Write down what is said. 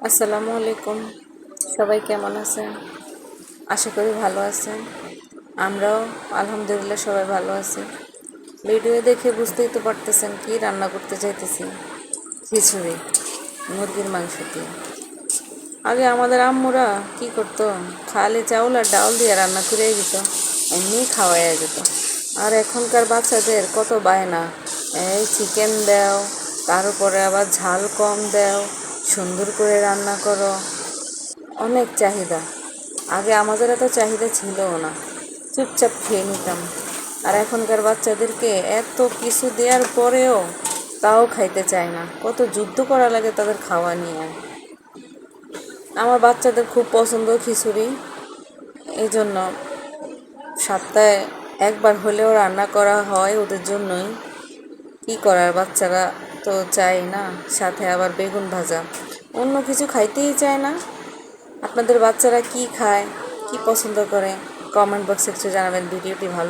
আসসালামু আলাইকুম। সবাই কেমন আছেন? আশা করি ভালো আছেন। আমরাও আলহামদুলিল্লাহ সবাই ভালো আছি। ভিডিও দেখে বুঝতেই তো পারতেছেন কি রান্না করতে চাইতেছি। খিচুড়ি, মুরগির মাংস দিয়ে। আগে আমাদের আম্মুরা কি করতো, খালি চাউল আর ডাল দিয়ে রান্না করে দিত, এমনি খাওয়াইয়া যেত। আর এখনকার বাচ্চাদের কত বায়না, এই চিকেন দাও, তার উপরে আবার ঝাল কম দাও, সুন্দর করে রান্না করো, অনেক চাহিদা। আগে আমাদের এত চাহিদা ছিলও না, চুপচাপ খেয়ে নিতাম। আর এখনকার বাচ্চাদেরকে এত কিছু দেওয়ার পরেও তাও খাইতে চায় না, কত যুদ্ধ করা লাগে তাদের খাওয়া নিয়ে। আমার বাচ্চাদের খুব পছন্দ খিচুড়ি, এই জন্য সপ্তাহে একবার হলেও রান্না করা হয় ওদের জন্যই। কি করার, বাচ্চারা তো চায় না, সাথে আবার বেগুন ভাজা, অন্য কিছু খাইতেই চায় না। আপনাদের বাচ্চারা কি খায়, কি পছন্দ করে, কমেন্ট বক্সে একটু জানাবেন। ভিডিওটি ভালো